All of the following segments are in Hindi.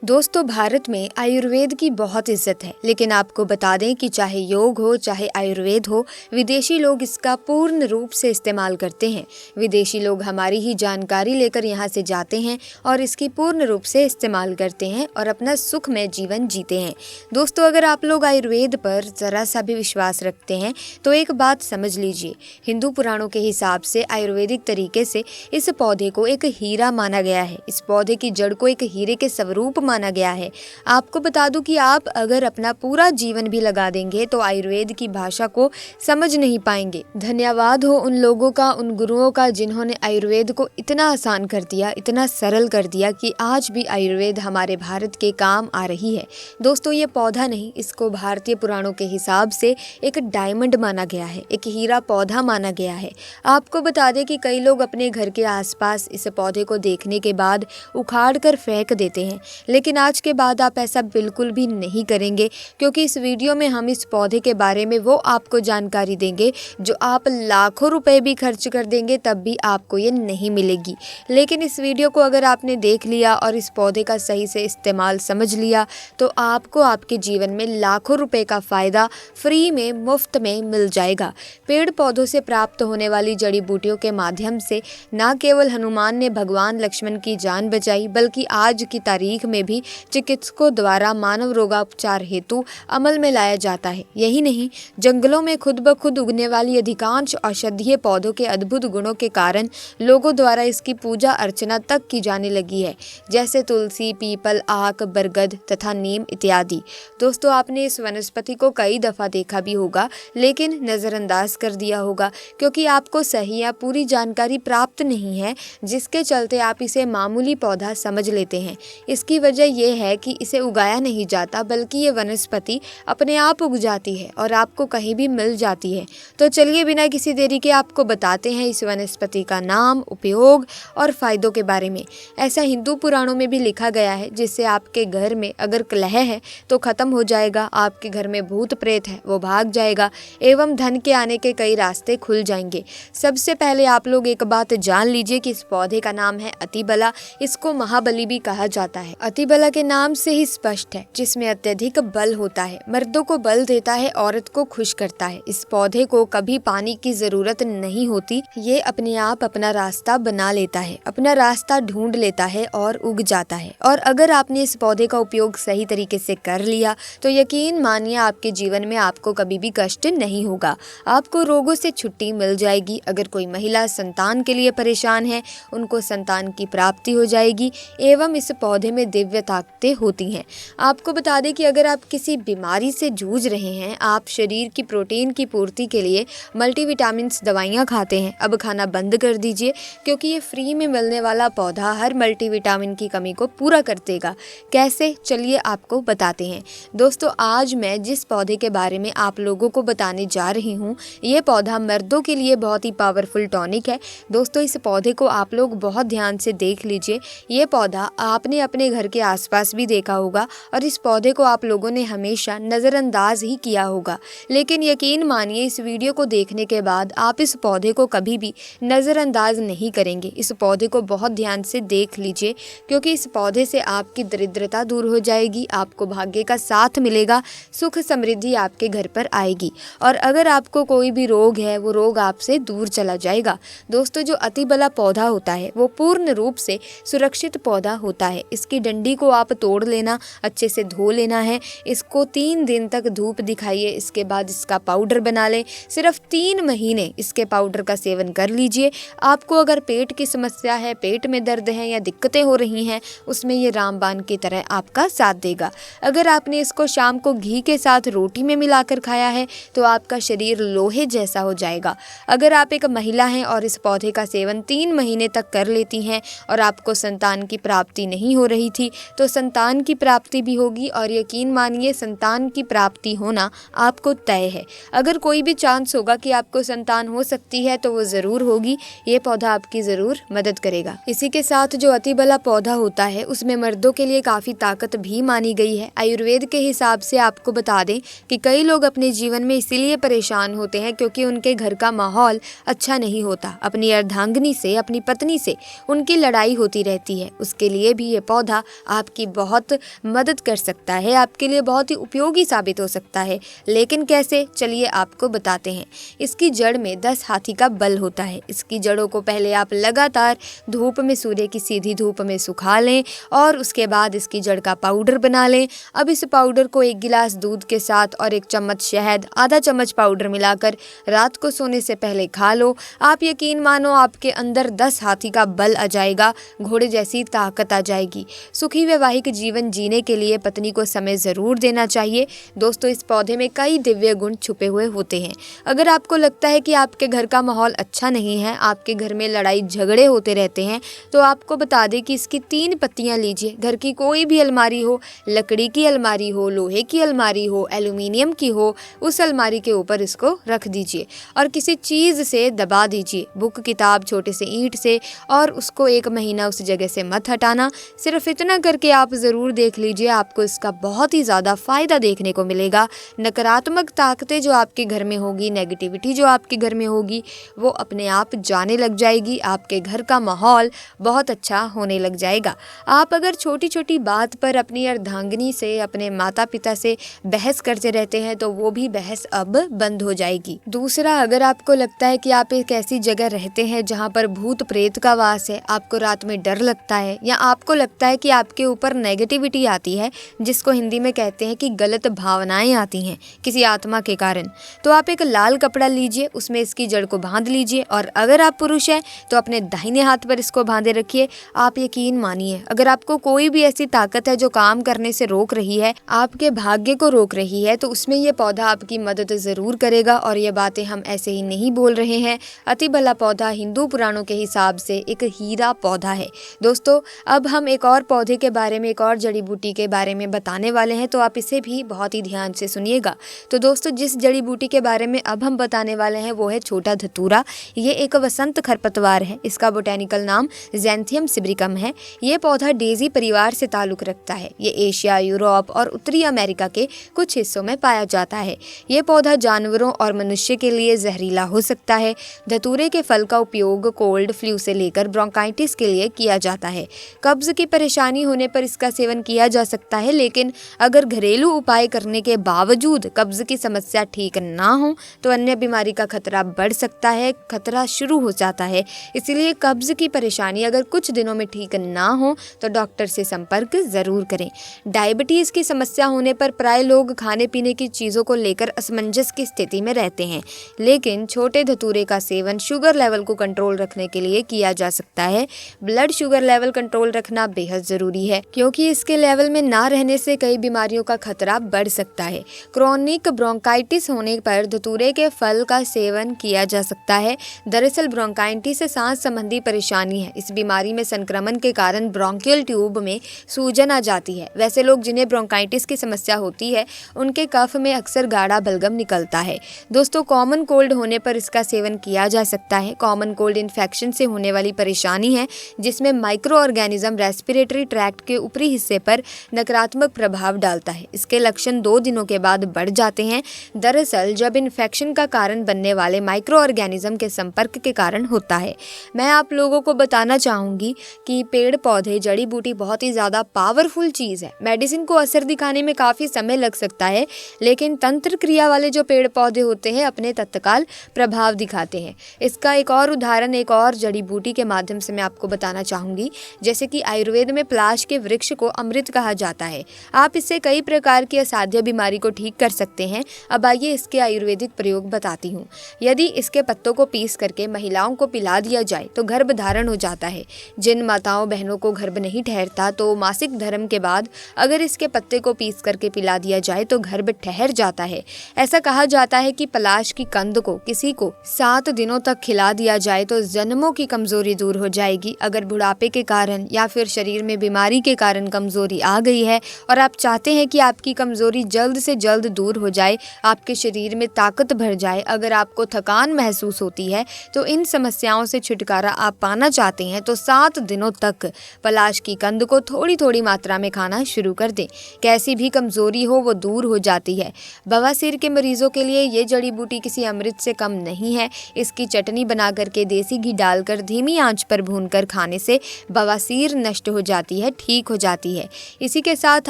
दोस्तों, भारत में आयुर्वेद की बहुत इज्जत है, लेकिन आपको बता दें कि चाहे योग हो चाहे आयुर्वेद हो, विदेशी लोग इसका पूर्ण रूप से इस्तेमाल करते हैं। विदेशी लोग हमारी ही जानकारी लेकर यहाँ से जाते हैं और इसकी पूर्ण रूप से इस्तेमाल करते हैं और अपना सुखमय जीवन जीते हैं। दोस्तों, अगर आप लोग आयुर्वेद पर ज़रा सा भी विश्वास रखते हैं तो एक बात समझ लीजिए, हिंदू पुराणों के हिसाब से आयुर्वेदिक तरीके से इस पौधे को एक हीरा माना गया है। इस पौधे की जड़ को एक हीरे के स्वरूप माना गया है। आपको बता दूं कि आप अगर अपना पूरा जीवन भी लगा देंगे तो आयुर्वेद की भाषा को समझ नहीं पाएंगे। धन्यवाद हो उन लोगों का, उन गुरुओं का, जिन्होंने आयुर्वेद को इतना आसान कर दिया, इतना सरल कर दिया कि आज भी आयुर्वेद हमारे भारत के काम आ रही है। दोस्तों, ये पौधा नहीं, इसको भारतीय पुराणों के हिसाब से एक डायमंड माना गया है, एक हीरा पौधा माना गया है। आपको बता दें कि कई लोग अपने घर के आसपास इस पौधे को देखने के बाद उखाड़ कर फेंक देते हैं, लेकिन आज के बाद आप ऐसा बिल्कुल भी नहीं करेंगे, क्योंकि इस वीडियो में हम इस पौधे के बारे में वो आपको जानकारी देंगे जो आप लाखों रुपए भी खर्च कर देंगे तब भी आपको ये नहीं मिलेगी। लेकिन इस वीडियो को अगर आपने देख लिया और इस पौधे का सही से इस्तेमाल समझ लिया तो आपको आपके जीवन में लाखों रुपए का फ़ायदा फ्री में, मुफ्त में मिल जाएगा। पेड़ पौधों से प्राप्त होने वाली जड़ी बूटियों के माध्यम से न केवल हनुमान ने भगवान लक्ष्मण की जान बचाई, बल्कि आज की तारीख में भी चिकित्सकों द्वारा मानव रोगापचार हेतु अमल में लाया जाता है। यही नहीं, जंगलों में खुद ब खुद उगने वाली अधिकांश औषधीय पौधों के अद्भुत गुणों के कारण लोगों द्वारा इसकी पूजा अर्चना तक की जाने लगी है, जैसे तुलसी, पीपल, आक, बरगद तथा नीम इत्यादि। दोस्तों, आपने इस वनस्पति को कई दफ़ा देखा भी होगा, लेकिन नज़रअंदाज कर दिया होगा, क्योंकि आपको सही या पूरी जानकारी प्राप्त नहीं है, जिसके चलते आप इसे मामूली पौधा समझ लेते हैं। इसकी वजह यह है कि इसे उगाया नहीं जाता, बल्कि ये वनस्पति अपने आप उग जाती है और आपको कहीं भी मिल जाती है। तो चलिए बिना किसी देरी के आपको बताते हैं इस वनस्पति का नाम, उपयोग और फायदों के बारे में। ऐसा हिंदू पुराणों में भी लिखा गया है, जिससे आपके घर में अगर कलह है तो खत्म हो जाएगा, आपके घर में भूत प्रेत है वो भाग जाएगा एवं धन के आने के कई रास्ते खुल जाएंगे। सबसे पहले आप लोग एक बात जान लीजिए कि इस पौधे का नाम है अतिबला। इसको महाबली भी कहा जाता है। अतिबला के नाम से ही स्पष्ट है, जिसमें अत्यधिक बल होता है, मर्दों को बल देता है, औरत को खुश करता है। इस पौधे को कभी पानी की जरूरत नहीं होती, ये अपने आप अपना रास्ता बना लेता है, अपना रास्ता ढूंढ लेता है और उग जाता है। और अगर आपने इस पौधे का उपयोग सही तरीके से कर लिया तो यकीन मानिए आपके जीवन में आपको कभी भी कष्ट नहीं होगा, आपको रोगों से छुट्टी मिल जाएगी। अगर कोई महिला संतान के लिए परेशान है, उनको संतान की प्राप्ति हो जाएगी एवं इस पौधे में दिव्य ताकतें होती हैं। आपको बता दें कि अगर आप किसी बीमारी से जूझ रहे हैं, आप शरीर की प्रोटीन की पूर्ति के लिए मल्टीविटामिन्स दवाइयाँ खाते हैं, अब खाना बंद कर दीजिए, क्योंकि ये फ्री में मिलने वाला पौधा हर मल्टीविटामिन की कमी को पूरा कर देगा। कैसे, चलिए आपको बताते हैं। दोस्तों, आज मैं जिस पौधे के बारे में आप लोगों को बताने जा रही हूँ, ये पौधा मर्दों के लिए बहुत ही पावरफुल टॉनिक है। दोस्तों, इस पौधे को आप लोग बहुत ध्यान से देख लीजिए। ये पौधा आपने अपने घर के आसपास भी देखा होगा और इस पौधे को आप लोगों ने हमेशा नज़रअंदाज ही किया होगा, लेकिन यकीन मानिए इस वीडियो को देखने के बाद आप इस पौधे को कभी भी नज़रअंदाज नहीं करेंगे। इस पौधे को बहुत ध्यान से देख लीजिए, क्योंकि इस पौधे से आपकी दरिद्रता दूर हो जाएगी, आपको भाग्य का साथ मिलेगा, सुख समृद्धि आपके घर पर आएगी और अगर आपको कोई भी रोग है वो रोग आपसे दूर चला जाएगा। दोस्तों, जो अतिबला पौधा होता है वो पूर्ण रूप से सुरक्षित पौधा होता है। इसकी डंडी को आप तोड़ लेना, अच्छे से धो लेना है, इसको 3 दिन तक धूप दिखाइए, इसके बाद इसका पाउडर बना लें। सिर्फ 3 महीने इसके पाउडर का सेवन कर लीजिए। आपको अगर पेट की समस्या है, पेट में दर्द है या दिक्कतें हो रही हैं, उसमें ये रामबाण की तरह आपका साथ देगा। अगर आपने इसको शाम को घी के साथ रोटी में मिलाकर खाया है तो आपका शरीर लोहे जैसा हो जाएगा। अगर आप एक महिला हैं और इस पौधे का सेवन 3 महीने तक कर लेती हैं और आपको संतान की प्राप्ति नहीं हो रही थी तो संतान की प्राप्ति भी होगी और यकीन मानिए संतान की प्राप्ति होना आपको तय है। अगर कोई भी चांस होगा कि आपको संतान हो सकती है तो वो ज़रूर होगी। ये पौधा आपकी ज़रूर मदद करेगा। इसी के साथ जो अतिबला पौधा होता है उसमें मर्दों के लिए काफ़ी ताकत भी मानी गई है। आयुर्वेद के हिसाब से आपको बता दें कि कई लोग अपने जीवन में इसीलिए परेशान होते हैं क्योंकि उनके घर का माहौल अच्छा नहीं होता। अपनी अर्धांगिनी से, अपनी पत्नी से उनकी लड़ाई होती रहती है। उसके लिए भी ये पौधा आपकी बहुत मदद कर सकता है, आपके लिए बहुत ही उपयोगी साबित हो सकता है। लेकिन कैसे, चलिए आपको बताते हैं। इसकी जड़ में 10 हाथी का बल होता है। इसकी जड़ों को पहले आप लगातार धूप में, सूर्य की सीधी धूप में सुखा लें और उसके बाद इसकी जड़ का पाउडर बना लें। अब इस पाउडर को 1 गिलास दूध के साथ और 1 चम्मच शहद, आधा चम्मच पाउडर मिलाकर रात को सोने से पहले खा लो। आप यकीन मानो आपके अंदर 10 हाथी का बल आ जाएगा, घोड़े जैसी ताकत आ जाएगी। सुखी वैवाहिक जीवन जीने के लिए पत्नी को समय ज़रूर देना चाहिए। दोस्तों, इस पौधे में कई दिव्य गुण छुपे हुए होते हैं। अगर आपको लगता है कि आपके घर का माहौल अच्छा नहीं है, आपके घर में लड़ाई झगड़े होते रहते हैं, तो आपको बता दें कि इसकी 3 पत्तियां लीजिए। घर की कोई भी अलमारी हो, लकड़ी की अलमारी हो, लोहे की अलमारी हो, एल्यूमिनियम की हो, उस अलमारी के ऊपर इसको रख दीजिए और किसी चीज़ से दबा दीजिए, बुक, किताब, छोटे से ईंट से, और उसको 1 महीना उस जगह से मत हटाना। सिर्फ इतना करके आप ज़रूर देख लीजिए, आपको इसका बहुत ही ज़्यादा फ़ायदा देखने को मिलेगा। नकारात्मक ताकतें जो आपके घर में होगी, नेगेटिविटी जो आपके घर में होगी, वो अपने आप जाने लग जाएगी। आपके घर का माहौल बहुत अच्छा होने लग जाएगा। आप अगर छोटी छोटी बात पर अपनी अर्धांगिनी से, अपने माता पिता से बहस करते रहते हैं, तो वो भी बहस अब बंद हो जाएगी। दूसरा, अगर आपको लगता है कि आप एक ऐसी जगह रहते हैं जहाँ पर भूत प्रेत का वास है, आपको रात में डर लगता है, या आपको लगता है कि आपके ऊपर नेगेटिविटी आती है, जिसको हिंदी में कहते हैं कि गलत भावनाएं आती हैं किसी आत्मा के कारण, तो आप एक लाल कपड़ा लीजिए, उसमें इसकी जड़ को बांध लीजिए, और अगर आप पुरुष हैं तो अपने दाहिने हाथ पर इसको बांधे रखिए। आप यकीन मानिए, अगर आपको कोई भी ऐसी ताकत है जो काम करने से रोक रही है, आपके भाग्य को रोक रही है, तो उसमें यह पौधा आपकी मदद ज़रूर करेगा। और ये बातें हम ऐसे ही नहीं बोल रहे हैं। अति भला पौधा हिंदू पुराणों के हिसाब से एक हीरा पौधा है। दोस्तों, अब हम एक और पौधे के बारे में, एक और जड़ी बूटी के बारे में बताने वाले हैं, तो आप इसे भी बहुत ही ध्यान से सुनिएगा। तो दोस्तों, जिस जड़ी बूटी के बारे में अब हम बताने वाले हैं वो है छोटा धतूरा। ये एक वसंत खरपतवार है। इसका बोटेनिकल नाम ज़ैंथियम सिब्रिकम है। ये पौधा डेजी परिवार से ताल्लुक़ रखता है। ये एशिया, यूरोप और उत्तरी अमेरिका के कुछ हिस्सों में पाया जाता है। ये पौधा जानवरों और मनुष्य के लिए जहरीला हो सकता है। धतूरे के फल का उपयोग कोल्ड, फ्लू से लेकर ब्रोंकाइटिस के लिए किया जाता है। कब्ज की परेशानी होने पर इसका सेवन किया जा सकता है, लेकिन अगर घरेलू उपाय करने के बावजूद कब्ज की समस्या ठीक ना हो तो अन्य बीमारी का खतरा बढ़ सकता है, खतरा शुरू हो जाता है। इसलिए कब्ज की परेशानी अगर कुछ दिनों में ठीक ना हो तो डॉक्टर से संपर्क ज़रूर करें। डायबिटीज़ की समस्या होने पर प्राय लोग खाने पीने की चीज़ों को लेकर असमंजस की स्थिति में रहते हैं, लेकिन छोटे धतूरे का सेवन शुगर लेवल को कंट्रोल रखने के लिए किया जा सकता है। ब्लड शुगर लेवल कंट्रोल रखना बेहद ज़रूरी है, क्योंकि इसके लेवल में ना रहने से कई बीमारियों का खतरा बढ़ सकता है। क्रोनिक ब्रोंकाइटिस होने पर धतूरे के फल का सेवन किया जा सकता है। दरअसल ब्रोंकाइटिस सांस संबंधी परेशानी है। इस बीमारी में संक्रमण के कारण ब्रोंकियल ट्यूब में सूजन आ जाती है। वैसे लोग जिन्हें ब्रोंकाइटिस की समस्या होती है, उनके कफ में अक्सर गाढ़ा बलगम निकलता है। दोस्तों, कॉमन कोल्ड होने पर इसका सेवन किया जा सकता है। कॉमन कोल्ड इन्फेक्शन से होने वाली परेशानी है जिसमें माइक्रो ऑर्गेनिज्म रेस्पिरेटरी ट्रैक्ट के ऊपरी हिस्से पर नकारात्मक प्रभाव डालता है। इसके लक्षण 2 दिनों के बाद बढ़ जाते हैं। दरअसल जब इन्फेक्शन का कारण बनने वाले माइक्रो ऑर्गेनिज्म के संपर्क के कारण होता है। मैं आप लोगों को बताना चाहूँगी कि पेड़ पौधे, जड़ी बूटी बहुत ही ज़्यादा पावरफुल चीज़ है। मेडिसिन को असर दिखाने में काफ़ी समय लग सकता है, लेकिन तंत्र क्रिया वाले जो पेड़ पौधे होते हैं अपने तत्काल प्रभाव दिखाते हैं। इसका एक और उदाहरण एक और जड़ी बूटी के माध्यम से मैं आपको बताना चाहूँगी। जैसे कि आयुर्वेद में पलाश के वृक्ष को अमृत कहा जाता है। आप इससे कई प्रकार की असाध्य बीमारी को ठीक कर सकते हैं। अब आइए इसके आयुर्वेदिक प्रयोग बताती हूँ। यदि इसके पत्तों को पीस करके महिलाओं को पिला दिया जाए तो गर्भ धारण हो जाता है। जिन माताओं बहनों को गर्भ नहीं ठहरता तो मासिक धर्म के बाद अगर इसके पत्ते को पीस करके पिला दिया जाए तो गर्भ ठहर जाता है। ऐसा कहा जाता है कि पलाश की कंद को किसी को 7 दिनों तक खिला दिया जाए तो जन्मों की कमजोरी दूर हो जाएगी। अगर बुढ़ापे के कारण या फिर शरीर में बीमारी के कारण कमजोरी आ गई है और आप चाहते हैं कि आपकी कमजोरी जल्द से जल्द दूर हो जाए, आपके शरीर में ताकत भर जाए, अगर आपको थकान महसूस होती है, तो इन समस्याओं से छुटकारा आप पाना चाहते हैं तो 7 दिनों तक पलाश की कंद को थोड़ी थोड़ी मात्रा में खाना शुरू कर दें। कैसी भी कमजोरी हो वो दूर हो जाती है। बवासीर के मरीजों के लिए ये जड़ी बूटी किसी अमृत से कम नहीं है। इसकी चटनी बनाकर के देसी घी डालकर धीमी आंच पर भूनकर खाने से बवासीर नष्ट हो जाती है, ठीक हो जाती है। इसी के साथ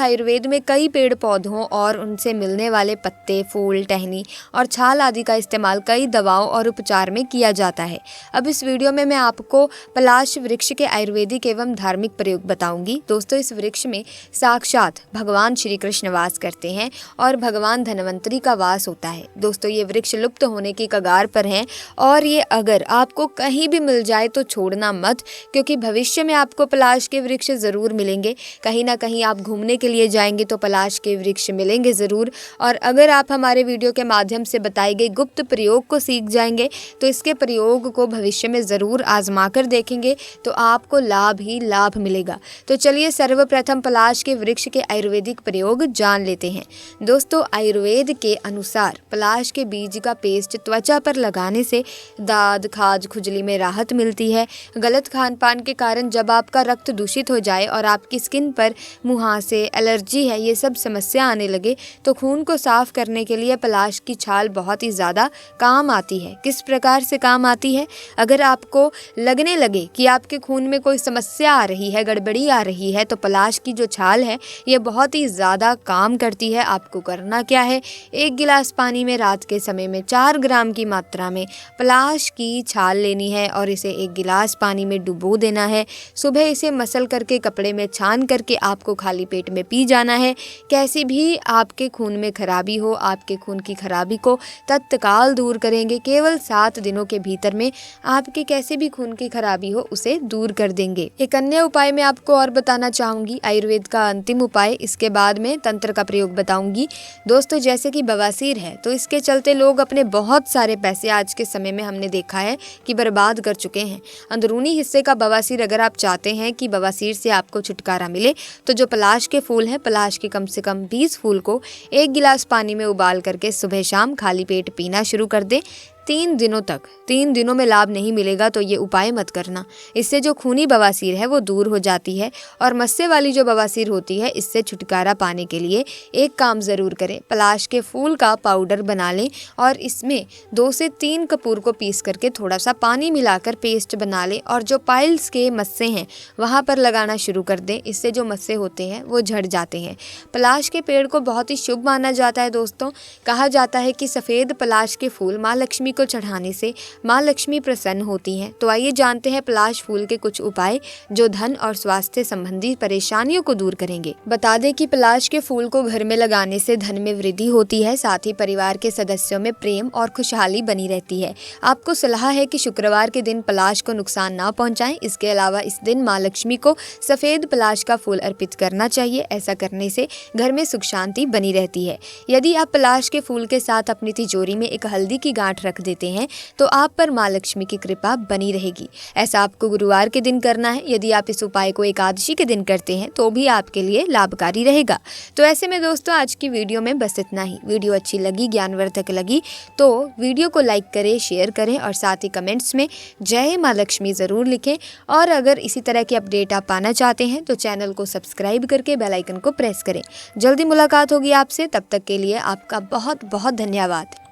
आयुर्वेद में कई पेड़ पौधों और उनसे मिलने वाले पत्ते, फूल, टहनी और छाल आदि का इस्तेमाल कई दवाओं और उपचार में किया जाता है। अब इस वीडियो में मैं आपको पलाश वृक्ष के आयुर्वेदिक एवं धार्मिक प्रयोग बताऊंगी। दोस्तों, इस वृक्ष में साक्षात भगवान श्री कृष्ण वास करते हैं और भगवान धन्वंतरी का वास होता है। दोस्तों, ये वृक्ष लुप्त होने की कगार पर हैं और ये अगर आपको कहीं भी मिल जाए तो छोड़ना मत, क्योंकि भविष्य में आपको पलाश के वृक्ष ज़रूर मिलेंगे। कहीं ना कहीं आप घूमने के लिए जाएंगे तो पलाश के वृक्ष मिलेंगे ज़रूर। और अगर आप हमारे वीडियो के माध्यम से बताई गई गुप्त प्रयोग को सीख जाएंगे तो इसके प्रयोग को भविष्य में ज़रूर आजमा कर देखेंगे तो आपको लाभ ही लाभ मिलेगा। तो चलिए सर्वप्रथम पलाश के वृक्ष के आयुर्वेदिक प्रयोग जान लेते हैं। दोस्तों, आयुर्वेद के अनुसार पलाश के बीज का पेस्ट त्वचा पर लगाने से दाद, खाज, खुजली में राहत मिलती है। गलत खान पान के कारण जब आपका रक्त दूषित हो जाए और आपकी स्किन पर मुहासे, एलर्जी है, ये सब समस्या आने लगे तो खून को साफ करने के लिए पलाश की छाल बहुत ही ज़्यादा काम आती है। किस प्रकार से काम आती है? अगर आपको लगने लगे कि आपके खून में कोई समस्या आ रही है, गड़बड़ी आ रही है, तो पलाश की जो छाल है ये बहुत ही ज़्यादा काम करती है। आपको करना क्या है? 1 गिलास पानी में रात के समय में 4 ग्राम की मात्रा में पलाश की छाल लेनी है और इसे 1 गिलास पानी में डुबो देना है। सुबह इसे मसल करके कपड़े में छान करके आपको खाली पेट में पी जाना है। कैसी भी आपके खून में खराबी हो, आपके खून की खराबी को तत्काल दूर करेंगे। केवल 7 दिनों के भीतर में आपके कैसे भी खून की खराबी हो उसे दूर कर देंगे। एक अन्य उपाय मैं आपको और बताना चाहूँगी, आयुर्वेद का अंतिम उपाय। इसके बाद में तंत्र का प्रयोग बताऊँगी। दोस्तों, जैसे कि बवासीर है तो इसके चलते लोग अपने बहुत सारे पैसे आज के समय में हमने देखा है कि बर्बाद कर चुके हैं। अंदरूनी हिस्से का बवासीर अगर आप चाहते हैं कि बवासीर से आपको छुटकारा मिले तो जो पलाश के फूल हैं, पलाश के कम से कम 20 फूल को 1 गिलास पानी में उबाल करके सुबह शाम खाली पेट पीना शुरू कर दें। 3 दिनों तक, 3 दिनों में लाभ नहीं मिलेगा तो ये उपाय मत करना। इससे जो खूनी बवासीर है वो दूर हो जाती है और मस्से वाली जो बवासीर होती है इससे छुटकारा पाने के लिए एक काम ज़रूर करें। पलाश के फूल का पाउडर बना लें और इसमें 2 से 3 कपूर को पीस करके थोड़ा सा पानी मिलाकर पेस्ट बना लें और जो पाइल्स के मस्से हैं वहाँ पर लगाना शुरू कर दें। इससे जो मस्से होते हैं वो झड़ जाते हैं। पलाश के पेड़ को बहुत ही शुभ माना जाता है। दोस्तों, कहा जाता है कि सफ़ेद पलाश के फूल माँ लक्ष्मी को चढ़ाने से माँ लक्ष्मी प्रसन्न होती हैं। तो आइए जानते हैं पलाश फूल के कुछ उपाय जो धन और स्वास्थ्य संबंधी परेशानियों को दूर करेंगे। बता दें कि पलाश के फूल को घर में लगाने से धन में वृद्धि होती है, साथ ही परिवार के सदस्यों में प्रेम और खुशहाली बनी रहती है। आपको सलाह है कि शुक्रवार के दिन पलाश को नुकसान ना पहुंचाएं। इसके अलावा इस दिन माँ लक्ष्मी को सफेद पलाश का फूल अर्पित करना चाहिए। ऐसा करने से घर में सुख शांति बनी रहती है। यदि आप पलाश के फूल के साथ अपनी तिजोरी में एक हल्दी की गांठ रख देते हैं तो आप पर माँ लक्ष्मी की कृपा बनी रहेगी। ऐसा आपको गुरुवार के दिन करना है। यदि आप इस उपाय को एकादशी के दिन करते हैं तो भी आपके लिए लाभकारी रहेगा। तो ऐसे में दोस्तों, आज की वीडियो में बस इतना ही। वीडियो अच्छी लगी, ज्ञानवर्धक लगी तो वीडियो को लाइक करें, शेयर करें और साथ ही कमेंट्स में जय माँ लक्ष्मी ज़रूर लिखें। और अगर इसी तरह की अपडेट आप पाना चाहते हैं तो चैनल को सब्सक्राइब करके बेल आइकन को प्रेस करें। जल्दी मुलाकात होगी आपसे, तब तक के लिए आपका बहुत बहुत धन्यवाद।